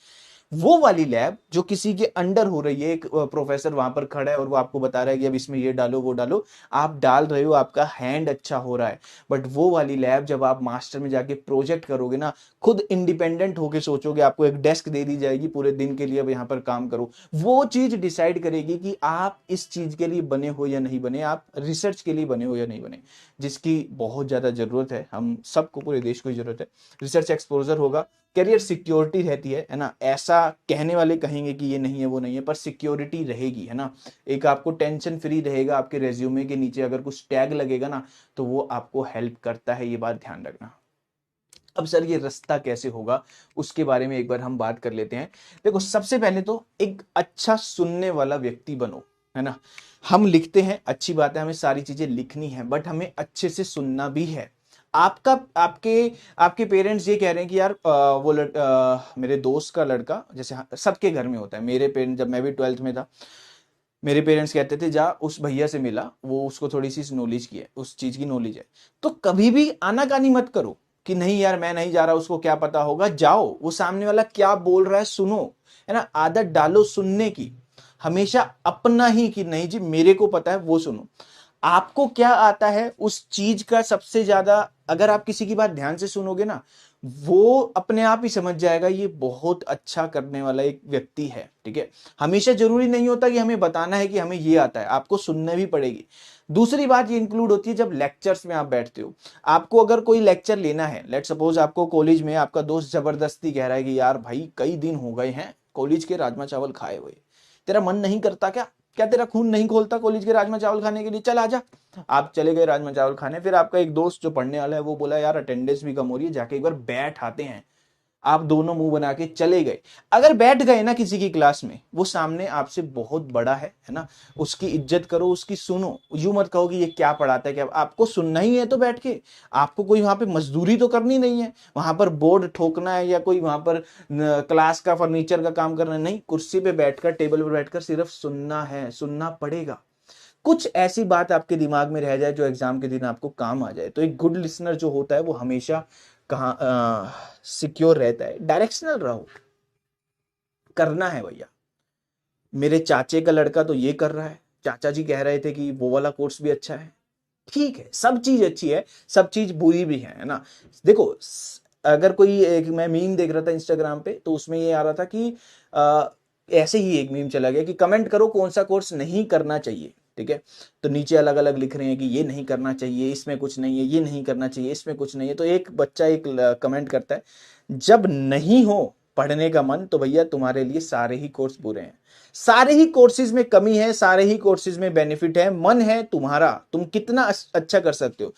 वो वाली लैब जो किसी के अंडर हो रही है, एक प्रोफेसर वहां पर खड़ा है और वो आपको बता रहा है कि अब इसमें ये डालो वो डालो, आप डाल रहे हो, आपका हैंड अच्छा हो रहा है। बट वो वाली लैब जब आप मास्टर में जाके प्रोजेक्ट करोगे ना, खुद इंडिपेंडेंट होके सोचोगे, आपको एक डेस्क दे दी जाएगी पूरे दिन के लिए, अब यहाँ पर काम करो, वो चीज डिसाइड करेगी कि आप इस चीज के लिए बने हो या नहीं बने, आप रिसर्च के लिए बने हो या नहीं बने, जिसकी बहुत ज्यादा जरूरत है, हम सबको, पूरे देश को जरूरत है। रिसर्च एक्सपोजर होगा, करियर सिक्योरिटी रहती है ना, ऐसा कहने वाले कहेंगे कि ये नहीं है वो नहीं है, पर सिक्योरिटी रहेगी, है ना, एक आपको टेंशन फ्री रहेगा। आपके रेज्यूमे के नीचे अगर कुछ टैग लगेगा ना, तो वो आपको हेल्प करता है, ये बात ध्यान रखना। अब सर ये रास्ता कैसे होगा, उसके बारे में एक बार हम बात कर लेते हैं। देखो सबसे पहले तो एक अच्छा सुनने वाला व्यक्ति बनो, है ना। हम लिखते हैं, अच्छी बात है, हमें सारी चीजें लिखनी है, बट हमें अच्छे से सुनना भी है। आपका आपके आपके पेरेंट्स ये कह रहे हैं कि यार मेरे दोस्त का लड़का, जैसे सबके घर में होता है, मेरे पेरेंट्स, जब मैं भी 12th में था, मेरे पेरेंट्स कहते थे जा उस भैया से मिला, वो उसको थोड़ी सी नॉलेज की है, उस चीज की नॉलेज है। तो कभी भी आनाकानी मत करो कि नहीं यार मैं नहीं जा रहा, उसको क्या पता होगा, जाओ, वो सामने वाला क्या बोल रहा है सुनो, है ना, आदत डालो सुनने की, हमेशा अपना ही कि नहीं जी मेरे को पता है वो सुनो। आपको क्या आता है उस चीज का सबसे ज्यादा, अगर आप किसी की बात ध्यान से सुनोगे ना, वो अपने आप ही समझ जाएगा ये बहुत अच्छा करने वाला एक व्यक्ति है, ठीक है। हमेशा जरूरी नहीं होता कि हमें बताना है कि हमें ये आता है, आपको सुनने भी पड़ेगी। दूसरी बात ये इंक्लूड होती है जब लेक्चर्स में आप बैठते हो, आपको अगर कोई लेक्चर लेना है, लेट सपोज आपको कॉलेज में आपका दोस्त जबरदस्ती कह रहा है कि यार भाई कई दिन हो गए हैं कॉलेज के राजमा चावल खाए हुए, तेरा मन नहीं करता क्या, क्या तेरा खून नहीं खोलता कॉलेज के राजमा चावल खाने के लिए, चल आजा। आप चले गए राजमा चावल खाने, फिर आपका एक दोस्त जो पढ़ने वाला है वो बोला यार अटेंडेंस भी कम हो रही है, जाके एक बार बैठ आते हैं। आप दोनों मुंह बना के चले गए। अगर बैठ गए ना किसी की क्लास में, वो सामने आपसे बहुत बड़ा है ना, उसकी इज्जत करो, उसकी सुनो। यूं मत कहो कि ये क्या पढ़ाता है, क्या आपको सुनना ही है तो बैठ के, आपको कोई वहां पे मजदूरी तो करनी नहीं है, वहां पर बोर्ड ठोकना है या कोई वहां पर क्लास का फर्नीचर का काम करना है, नहीं, कुर्सी पे बैठकर, टेबल पर बैठकर सिर्फ सुनना है, सुनना पड़ेगा। कुछ ऐसी बात आपके दिमाग में रह जाए जो एग्जाम के दिन आपको काम आ जाए। तो एक गुड लिसनर जो होता है वो हमेशा कहाँ सिक्योर रहता है। डायरेक्शनल रहो, करना है भैया। मेरे चाचे का लड़का तो ये कर रहा है, चाचा जी कह रहे थे कि वो वाला कोर्स भी अच्छा है। ठीक है, सब चीज अच्छी है, सब चीज बुरी भी है ना। देखो, अगर कोई एक, मैं मीम देख रहा था इंस्टाग्राम पे, तो उसमें ये आ रहा था कि ऐसे ही एक मीम चला गया कि कमेंट करो कौन सा कोर्स नहीं करना चाहिए। ठीक है, तो नीचे अलग अलग लिख रहे हैं कि ये नहीं करना चाहिए, इसमें कुछ नहीं है, ये नहीं करना चाहिए, इसमें कुछ नहीं है। तो एक बच्चा एक कमेंट करता है, जब नहीं हो पढ़ने का मन तो भैया तुम्हारे लिए सारे ही कोर्स बुरे हैं। सारे ही कोर्सेज में कमी है, सारे ही कोर्सेज में बेनिफिट है। मन है तुम्हारा, तुम कितना अच्छा कर सकते हो।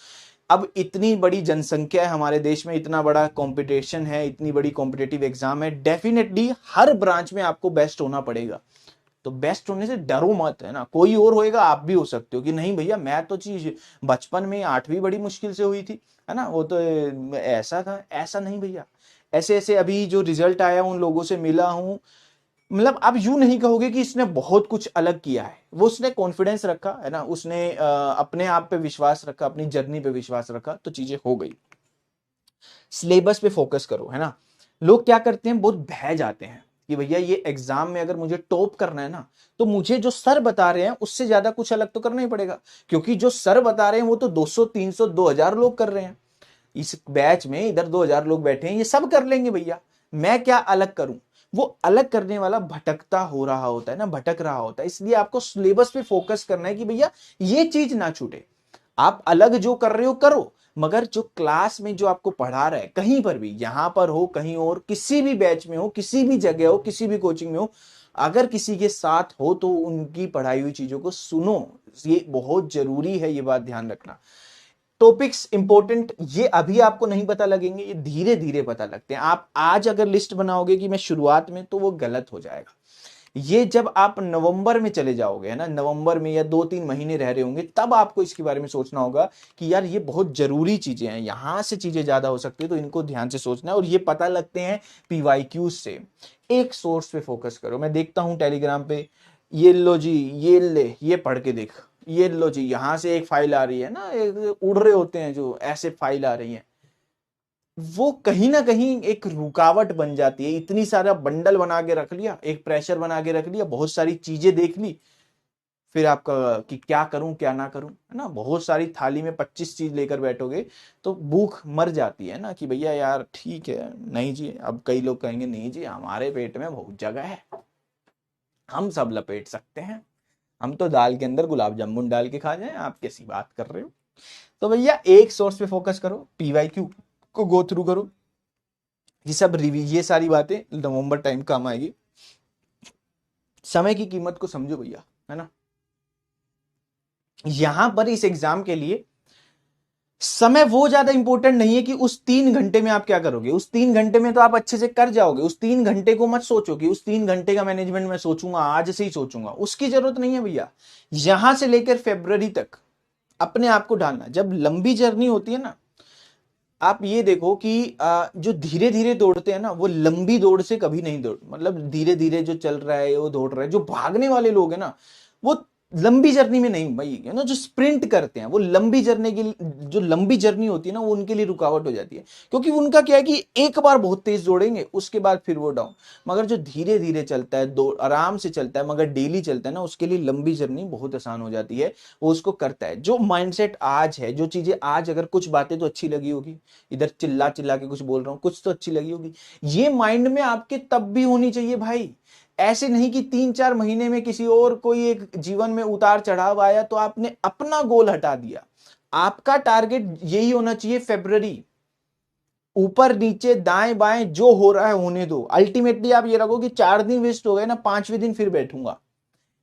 अब इतनी बड़ी जनसंख्या है हमारे देश में, इतना बड़ा कंपटीशन है, इतनी बड़ी कॉम्पिटेटिव एग्जाम है, डेफिनेटली हर ब्रांच में आपको बेस्ट होना पड़ेगा। तो बेस्ट होने से डरो मत, है ना। कोई और होएगा, आप भी हो सकते हो कि नहीं भैया मैं तो चीज बचपन में 8वीं बड़ी मुश्किल से हुई थी, है ना, वो तो ऐसा था। ऐसा नहीं भैया, ऐसे ऐसे अभी जो रिजल्ट आया उन लोगों से मिला हूं, मतलब आप यूं नहीं कहोगे कि इसने बहुत कुछ अलग किया है। वो उसने कॉन्फिडेंस रखा, है ना, उसने अपने आप पे विश्वास रखा, अपनी जर्नी पे विश्वास रखा, तो चीजें हो गई। सिलेबस पे फोकस करो, है ना। लोग क्या करते हैं, बहुत बह जाते हैं कि भैया ये एग्जाम में अगर मुझे टॉप करना है ना, तो मुझे जो सर बता रहे हैं उससे ज्यादा कुछ अलग तो करना ही पड़ेगा, क्योंकि जो सर बता रहे हैं वो तो 200 300 2000 लोग कर रहे हैं। इस बैच में इधर 2000 लोग बैठे हैं, ये सब कर लेंगे भैया, मैं क्या अलग करूं। वो अलग करने वाला भटकता हो रहा होता है ना, भटक रहा होता है। इसलिए आपको सिलेबस पे फोकस करना है कि भैया ये चीज ना छूटे। आप अलग जो कर रहे हो करो, मगर जो क्लास में जो आपको पढ़ा रहा है, कहीं पर भी, यहां पर हो, कहीं और, किसी भी बैच में हो, किसी भी जगह हो, किसी भी कोचिंग में हो, अगर किसी के साथ हो तो उनकी पढ़ाई हुई चीजों को सुनो। ये बहुत जरूरी है, ये बात ध्यान रखना। टॉपिक्स इंपॉर्टेंट, ये अभी आपको नहीं पता लगेंगे, ये धीरे धीरे पता लगते हैं। आप आज अगर लिस्ट बनाओगे कि मैं शुरुआत में, तो वो गलत हो जाएगा। ये जब आप नवंबर में चले जाओगे, है ना, नवंबर में या 2-3 महीने रह रहे होंगे, तब आपको इसके बारे में सोचना होगा कि यार ये बहुत जरूरी चीजें हैं, यहां से चीजें ज्यादा हो सकती है, तो इनको ध्यान से सोचना है। और ये पता लगते हैं पीवाईक्यू से। एक सोर्स पे फोकस करो। मैं देखता हूं टेलीग्राम पे, ये लो जी, ये ले, ये पढ़ के देख, ये लो जी, यहां से एक फाइल आ रही है ना, एक उड़ रहे होते हैं जो ऐसे फाइल आ रही है, वो कहीं ना कहीं एक रुकावट बन जाती है। इतनी सारा बंडल बना के रख लिया, एक प्रेशर बना के रख लिया, बहुत सारी चीजें देख ली, फिर आपका कि क्या करूं क्या ना करूं, है ना। बहुत सारी थाली में 25 चीज लेकर बैठोगे तो भूख मर जाती है ना, कि भैया यार ठीक है, नहीं जी। अब कई लोग कहेंगे नहीं जी हमारे पेट में बहुत जगह है, हम सब लपेट सकते हैं, हम तो दाल के अंदर गुलाब जामुन डाल के खा जाएं, आप कैसी बात कर रहे हो। तो भैया एक सोर्स पे फोकस करो, पीवाईक्यू को गो थ्रू करो। ये सब रिव्यू, ये सारी बातें नवंबर टाइम काम आएगी। समय की कीमत को समझो भैया, है ना। यहां पर इस एग्जाम के लिए समय वो ज्यादा इंपॉर्टेंट नहीं है कि उस 3 घंटे में आप क्या करोगे। उस 3 घंटे में तो आप अच्छे से कर जाओगे। उस 3 घंटे को मत सोचो कि उस 3 घंटे का मैनेजमेंट मैं सोचूंगा, आज से ही सोचूंगा, उसकी जरूरत नहीं है भैया। यहां से लेकर फरवरी तक अपने आप को डालना। जब लंबी जर्नी होती है ना, आप ये देखो कि जो धीरे धीरे दौड़ते हैं ना, वो लंबी दौड़ से कभी नहीं दौड़, मतलब धीरे धीरे जो चल रहा है वो दौड़ रहा है। जो भागने वाले लोग हैं ना, वो लंबी जर्नी में नहीं भाई, है ना, जो स्प्रिंट करते हैं वो लंबी जर्नी के लिए, जो लंबी जर्नी होती है ना, वो उनके लिए रुकावट हो जाती है। क्योंकि उनका क्या है कि एक बार बहुत तेज दौड़ेंगे, उसके बाद फिर वो डाउन। मगर जो धीरे धीरे चलता है, दो आराम से चलता है, मगर डेली चलता है ना, उसके लिए लंबी जर्नी बहुत आसान हो जाती है। वो उसको करता है। जो माइंडसेट आज है, जो चीजें आज, अगर कुछ बातें तो अच्छी लगी होगी, इधर चिल्ला चिल्ला के कुछ बोल रहा हूं, कुछ तो अच्छी लगी होगी, ये माइंड में आपके तब भी होनी चाहिए भाई। ऐसे नहीं कि 3-4 महीने में किसी और कोई एक जीवन में उतार चढ़ाव आया तो आपने अपना गोल हटा दिया। आपका टारगेट यही होना चाहिए, फरवरी, ऊपर नीचे दाएं बाएं जो हो रहा है होने दो। अल्टीमेटली आप ये रखो कि 4 दिन वेस्ट हो गए ना, 5वें दिन फिर बैठूंगा।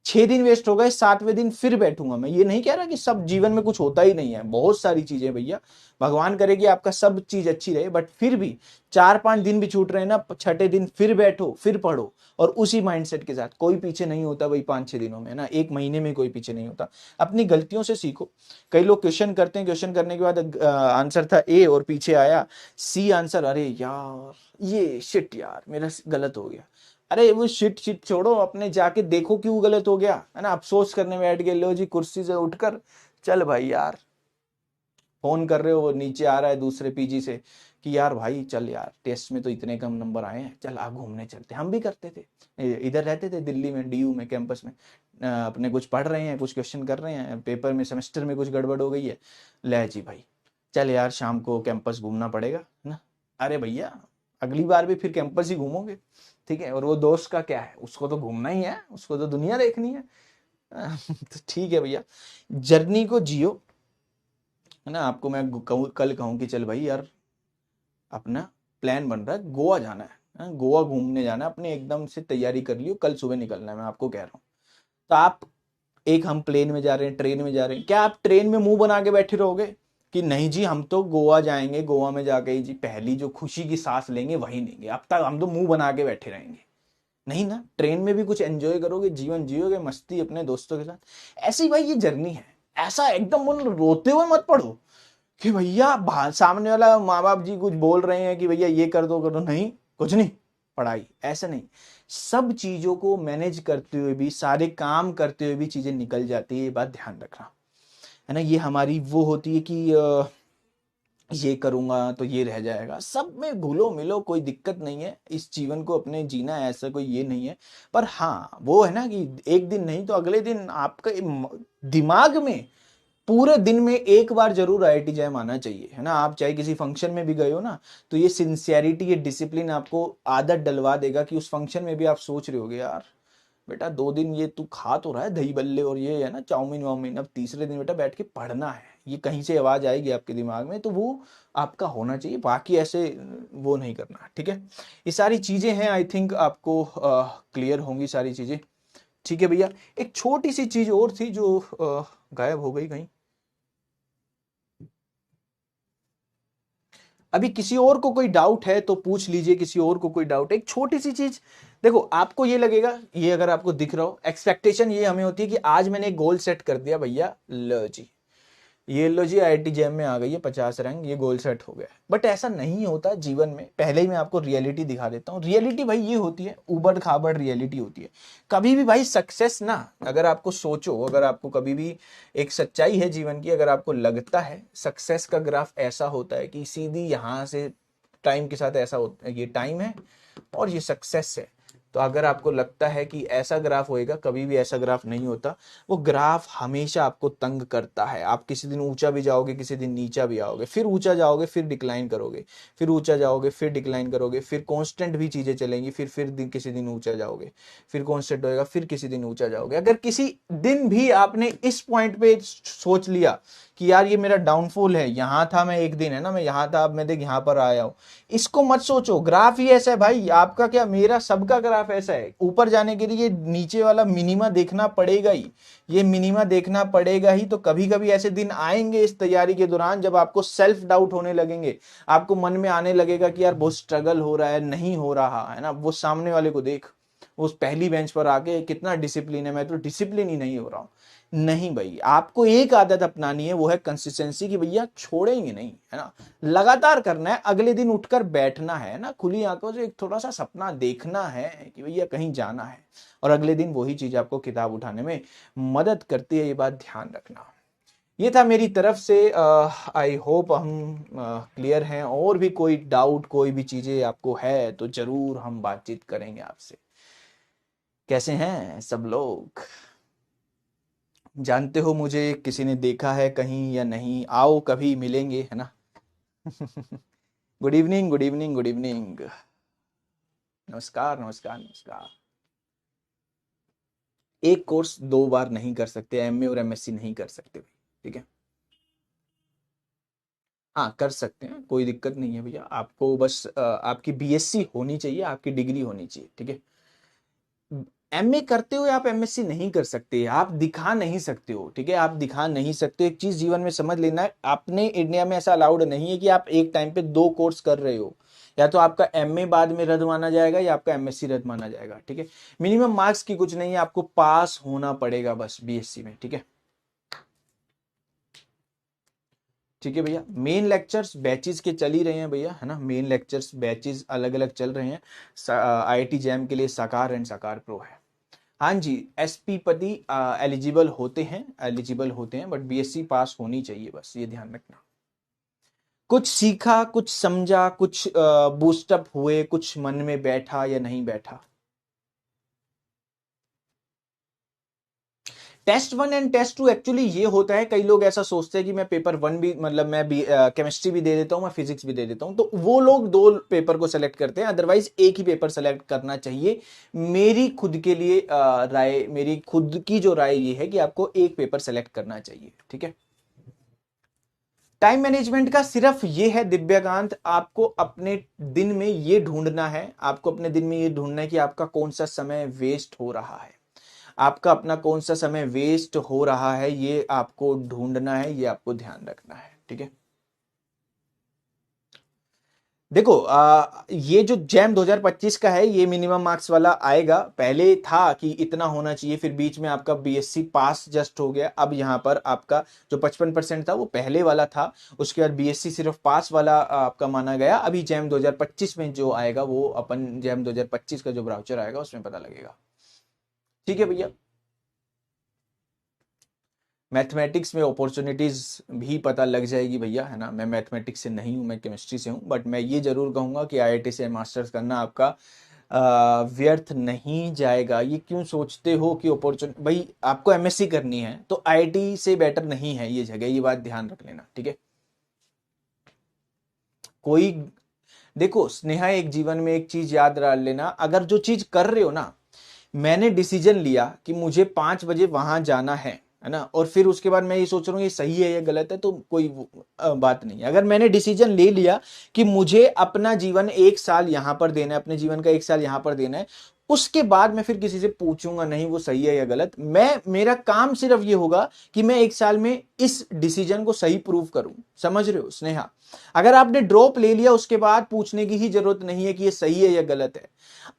6 दिन वेस्ट हो गए, 7वें दिन फिर बैठूंगा। मैं ये नहीं कह रहा कि सब जीवन में कुछ होता ही नहीं है, बहुत सारी चीजें भैया, भगवान करे कि आपका सब चीज अच्छी रहे, बट फिर भी 4-5 दिन भी छूट रहे हैं ना, छठे दिन फिर बैठो, फिर पढ़ो, और उसी माइंडसेट के साथ। कोई पीछे नहीं होता भाई 5-6 दिनों में, है ना, एक महीने में कोई पीछे नहीं होता। अपनी गलतियों से सीखो। कई लोग क्वेश्चन करते हैं, क्वेश्चन करने के बाद आंसर था ए और पीछे आया सी आंसर, अरे यार ये शिट यार मेरा गलत हो गया। अरे वो शिट शिट छोड़ो, अपने जाके देखो क्यों गलत हो गया, है ना, अफसोस करने में बैठ गए, लो जी कुर्सी से उठकर चल भाई यार, फोन कर रहे हो, वो नीचे आ रहा है दूसरे पीजी से कि यार भाई चल यार, टेस्ट में तो इतने कम नंबर आए हैं, चल आ घूमने चलते। हम भी करते थे, इधर रहते थे दिल्ली में, डीयू में कैंपस में, अपने कुछ पढ़ रहे हैं, कुछ क्वेश्चन कर रहे हैं, पेपर में सेमेस्टर में कुछ गड़बड़ हो गई है, ले जी भाई चल यार शाम को कैंपस घूमना पड़ेगा, है ना। अरे भैया अगली बार भी फिर कैंपस ही घूमोगे, ठीक है, और वो दोस्त का क्या है, उसको तो घूमना ही है, उसको तो दुनिया देखनी है। तो ठीक है भैया, जर्नी को जियो, है ना। आपको मैं कल कहूँ कि चल भाई यार अपना प्लान बन रहा है, गोवा जाना है, गोवा घूमने जाना है, अपने एकदम से तैयारी कर लियो, कल सुबह निकलना है, मैं आपको कह रहा हूँ। तो आप, एक हम प्लेन में जा रहे हैं, ट्रेन में जा रहे हैं, क्या आप ट्रेन में मुंह बना के बैठे रहोगे कि नहीं जी हम तो गोवा जाएंगे, गोवा में जाके ही जी पहली जो खुशी की सांस लेंगे वही लेंगे, अब तक हम तो मुंह बना के बैठे रहेंगे? नहीं ना, ट्रेन में भी कुछ एंजॉय करोगे, जीवन जियोगे, मस्ती अपने दोस्तों के साथ। ऐसी भाई ये जर्नी है। ऐसा एकदम मन रोते हुए मत पढ़ो कि भैया सामने वाला माँ बाप जी कुछ बोल रहे हैं कि भैया ये कर दो, नहीं कुछ नहीं, पढ़ाई ऐसा नहीं। सब चीजों को मैनेज करते हुए भी, सारे काम करते हुए भी चीजें निकल जाती है, ये बात ध्यान रखना, है ना। ये हमारी वो होती है कि ये करूंगा तो ये रह जाएगा, सब में घुलो मिलो, कोई दिक्कत नहीं है, इस जीवन को अपने जीना है, ऐसा कोई ये नहीं है। पर हाँ वो है ना कि एक दिन नहीं तो अगले दिन आपका दिमाग में पूरे दिन में एक बार जरूर आईआईटी जैम आना चाहिए, है ना। आप चाहे किसी फंक्शन में भी गए हो ना, तो ये सिंसियरिटी, ये डिसिप्लिन आपको आदत डलवा देगा कि उस फंक्शन में भी आप सोच रहे होगे यार बेटा 2 दिन ये तू खा तो रहा है दही बल्ले और ये है ना चाउमीन वाउमीन, अब तीसरे दिन बेटा बैठ के पढ़ना है, ये कहीं से आवाज आएगी आपके दिमाग में, तो वो आपका होना चाहिए, बाकी ऐसे वो नहीं करना, ठीक है। ये सारी चीजें हैं, आई थिंक आपको क्लियर होंगी सारी चीजें, ठीक है भैया। एक छोटी सी चीज और थी जो गायब हो गई कहीं। अभी किसी और को कोई डाउट है तो पूछ लीजिए, किसी और को कोई डाउट है, एक छोटी सी चीज। देखो आपको ये लगेगा, ये अगर आपको दिख रहा हो, एक्सपेक्टेशन ये हमें होती है कि आज मैंने एक गोल सेट कर दिया भैया, लो जी ये लो जी आईआईटी जैम में आ गई है 50 रैंक, ये गोल सेट हो गया। बट ऐसा नहीं होता जीवन में, पहले ही मैं आपको रियलिटी दिखा देता हूँ। रियलिटी भाई ये होती है, उबड़ खाबड़ रियलिटी होती है। कभी भी भाई सक्सेस ना, अगर आपको सोचो, अगर आपको कभी भी, एक सच्चाई है जीवन की, अगर आपको लगता है सक्सेस का ग्राफ ऐसा होता है कि सीधी यहां से टाइम के साथ ऐसा होता है, ये टाइम है और ये सक्सेस है, तो अगर आपको लगता है कि ऐसा ग्राफ होएगा, कभी भी ऐसा ग्राफ नहीं होता। वो ग्राफ हमेशा आपको तंग करता है, आप किसी दिन ऊंचा भी जाओगे, किसी दिन नीचा भी आओगे, फिर ऊंचा जाओगे, फिर डिक्लाइन करोगे, फिर ऊंचा जाओगे, फिर डिक्लाइन करोगे, फिर कांस्टेंट भी चीजें चलेंगी, फिर किसी दिन ऊंचा जाओगे, फिर कांस्टेंट होएगा, फिर किसी दिन ऊंचा जाओगे। अगर किसी दिन भी आपने इस पॉइंट पे सोच लिया कि यार ये मेरा डाउनफॉल है, यहां था मैं एक दिन, है ना, मैं यहां था, अब मैं देख यहां पर आया हूं, इसको मत सोचो। ग्राफ ही ऐसा है भाई, आपका क्या मेरा सबका ग्राफ ऐसा है। ऊपर जाने के लिए नीचे वाला मिनिमा देखना पड़ेगा ही, ये मिनिमा देखना पड़ेगा ही। तो कभी कभी ऐसे दिन आएंगे इस तैयारी के दौरान जब आपको सेल्फ डाउट होने लगेंगे, आपको मन में आने लगेगा कि यार बहुत स्ट्रगल हो रहा है, नहीं हो रहा है ना। वो सामने वाले को देख, उस पहली बेंच पर आके कितना डिसिप्लिन है, मैं तो डिसिप्लिन ही नहीं हो रहा हूं। नहीं भाई, आपको एक आदत अपनानी है, वो है कंसिस्टेंसी की, भैया छोड़ेंगे नहीं, है ना। लगातार करना है, अगले दिन उठकर बैठना है ना, खुली आंखों से एक थोड़ा सा सपना देखना है कि भैया कहीं जाना है, और अगले दिन वही चीज आपको किताब उठाने में मदद करती है, ये बात ध्यान रखना। ये था मेरी तरफ से, आई होप हम क्लियर हैं। और भी कोई डाउट, कोई भी चीजें आपको है तो जरूर हम बातचीत करेंगे आपसे। कैसे हैं सब लोग? जानते हो मुझे किसी ने देखा है कहीं या नहीं? आओ कभी मिलेंगे, है ना। Good evening, good evening, good evening. नमस्कार, नमस्कार, नमस्कार। एक कोर्स 2 बार नहीं कर सकते, एमए और एमएससी नहीं कर सकते, ठीक है। हाँ कर सकते हैं, कोई दिक्कत नहीं है भैया, आपको बस आपकी बीएससी होनी चाहिए, आपकी डिग्री होनी चाहिए, ठीक है। एमए करते हुए आप एमएससी नहीं कर सकते, आप दिखा नहीं सकते हो, ठीक है, आप दिखा नहीं सकते। एक चीज जीवन में समझ लेना है, आपने इंडिया में ऐसा अलाउड नहीं है कि आप एक टाइम पे दो कोर्स कर रहे हो, या तो आपका एमए बाद में रद्द माना जाएगा या आपका एमएससी रद्द माना जाएगा, ठीक है। मिनिमम मार्क्स की कुछ नहीं है, आपको पास होना पड़ेगा बस बीएससी में, ठीक है। ठीक है भैया, मेन लेक्चर्स बैचेस के चल ही रहे हैं भैया, है ना, मेन लेक्चर्स बैचेस अलग अलग चल रहे हैं। आईआईटी जैम के लिए साकार एंड साकार प्रो है। हाँ जी, एसपी पति एलिजिबल होते हैं, एलिजिबल होते हैं, बट बीएससी पास होनी चाहिए, बस ये ध्यान रखना। कुछ सीखा, कुछ समझा, कुछ बूस्टअप हुए, कुछ मन में बैठा या नहीं बैठा। Test one and test two actually ये होता है, कई लोग ऐसा सोचते हैं कि मैं पेपर वन भी, मतलब मैं भी केमिस्ट्री भी दे देता हूं, मैं फिजिक्स भी दे देता हूं, तो वो लोग दो पेपर को सेलेक्ट करते हैं, अदरवाइज एक ही पेपर सेलेक्ट करना चाहिए। मेरी खुद के लिए राय, मेरी खुद की जो राय ये है कि आपको एक पेपर सेलेक्ट करना चाहिए, ठीक है। टाइम मैनेजमेंट का सिर्फ ये है दिव्यकांत, आपको अपने दिन में ये ढूंढना है, आपको अपने दिन में ये ढूंढना है कि आपका कौन सा समय वेस्ट हो रहा है, आपका अपना कौन सा समय वेस्ट हो रहा है, ये आपको ढूंढना है, ये आपको ध्यान रखना है, ठीक है। देखो ये जो जैम 2025 का है, ये मिनिमम मार्क्स वाला आएगा। पहले था कि इतना होना चाहिए, फिर बीच में आपका बीएससी पास जस्ट हो गया, अब यहाँ पर आपका जो 55% था वो पहले वाला था, उसके बाद बीएससी सिर्फ पास वाला आपका माना गया। अभी जैम 2025 में जो आएगा वो अपन जैम 2025 का जो ब्राउचर आएगा उसमें पता लगेगा, ठीक है भैया। मैथमेटिक्स में अपॉर्चुनिटीज भी पता लग जाएगी भैया, है ना। मैं मैथमेटिक्स से नहीं हूं, मैं केमिस्ट्री से हूं, बट मैं ये जरूर कहूंगा कि आईआईटी से मास्टर्स करना आपका व्यर्थ नहीं जाएगा। ये क्यों सोचते हो कि अपॉर्चुनिटी, भाई आपको एमएससी करनी है तो आईआईटी से बेटर नहीं है ये जगह, ये बात ध्यान रख लेना, ठीक है। कोई, देखो स्नेहा, एक जीवन में एक चीज याद रख लेना, अगर जो चीज कर रहे हो ना, मैंने डिसीजन लिया कि मुझे 5 बजे वहां जाना है ना, और फिर उसके बाद मैं ये सोच रहा हूँ ये सही है या गलत है, तो कोई बात नहीं। अगर मैंने डिसीजन ले लिया कि मुझे अपना जीवन 1 साल यहां पर देना है, अपने जीवन का 1 साल यहां पर देना है, उसके बाद मैं फिर किसी से पूछूंगा नहीं वो सही है या गलत। मैं, मेरा काम सिर्फ ये होगा कि मैं 1 साल में इस डिसीजन को सही प्रूव करूं, समझ रहे हो स्नेहा। अगर आपने ड्रॉप ले लिया उसके बाद पूछने की ही जरूरत नहीं है कि ये सही है या गलत है।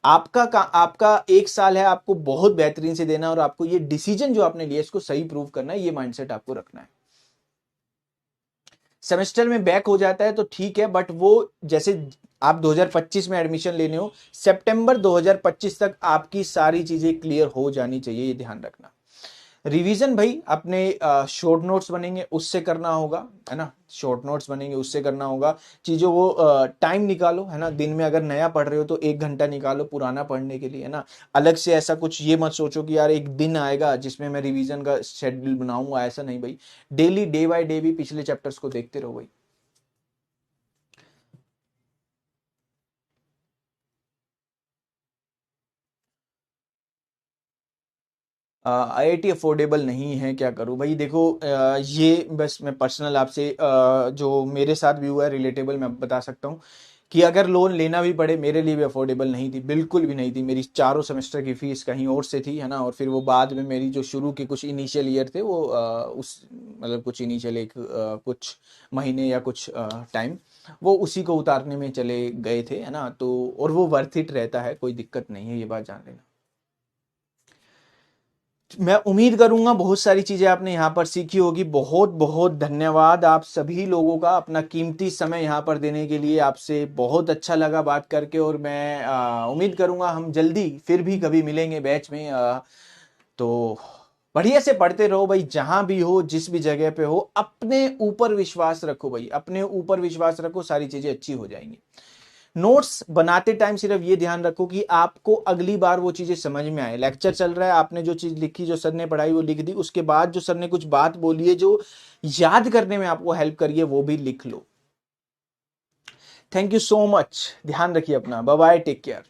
आपका 1 साल है, आपको बहुत बेहतरीन से देना, और आपको ये डिसीजन जो आपने लिया इसको सही प्रूव करना है, ये माइंडसेट आपको रखना है। सेमेस्टर में बैक हो जाता है तो ठीक है, बट वो जैसे आप 2025 में एडमिशन लेने हो, सितंबर 2025 तक आपकी सारी चीजें क्लियर हो जानी चाहिए, ये ध्यान रखना। रिवीजन भाई अपने शॉर्ट नोट्स बनेंगे उससे करना होगा, है ना, शॉर्ट नोट्स बनेंगे उससे करना होगा। चीजों को टाइम निकालो, है ना, दिन में अगर नया पढ़ रहे हो तो 1 घंटा निकालो पुराना पढ़ने के लिए, है ना। अलग से ऐसा कुछ ये मत सोचो कि यार एक दिन आएगा जिसमें मैं रिवीजन का शेड्यूल बनाऊंगा, ऐसा नहीं भाई। डेली डे बाय डे भी पिछले चैप्टर्स को देखते रहो भाई। आईआईटी अफोर्डेबल नहीं है, क्या करूं भाई। देखो ये बस मैं पर्सनल आपसे जो मेरे साथ भी हुआ है रिलेटेबल मैं बता सकता हूँ कि अगर लोन लेना भी पड़े, मेरे लिए भी अफोर्डेबल नहीं थी, बिल्कुल भी नहीं थी। मेरी चारों सेमेस्टर की फीस कहीं और से थी, है ना, और फिर वो बाद में मेरी जो शुरू के कुछ इनिशियल ईयर थे वो उस मतलब कुछ इनिशियल एक कुछ महीने या कुछ टाइम वो उसी को उतारने में चले गए थे, है ना। तो और वो वर्थ इट रहता है, कोई दिक्कत नहीं है, ये बात जान लेना। मैं उम्मीद करूंगा बहुत सारी चीजें आपने यहाँ पर सीखी होगी। बहुत बहुत धन्यवाद आप सभी लोगों का अपना कीमती समय यहाँ पर देने के लिए। आपसे बहुत अच्छा लगा बात करके, और मैं उम्मीद करूंगा हम जल्दी फिर भी कभी मिलेंगे बैच में। तो बढ़िया से पढ़ते रहो भाई, जहां भी हो जिस भी जगह पे हो, अपने ऊपर विश्वास रखो भाई, अपने ऊपर विश्वास रखो, सारी चीजें अच्छी हो जाएंगी। नोट्स बनाते टाइम सिर्फ ये ध्यान रखो कि आपको अगली बार वो चीजें समझ में आए। लेक्चर चल रहा है, आपने जो चीज लिखी, जो सर ने पढ़ाई वो लिख दी, उसके बाद जो सर ने कुछ बात बोली है जो याद करने में आपको हेल्प करिए वो भी लिख लो। थैंक यू सो मच, ध्यान रखिए अपना, बाय बाय, टेक केयर।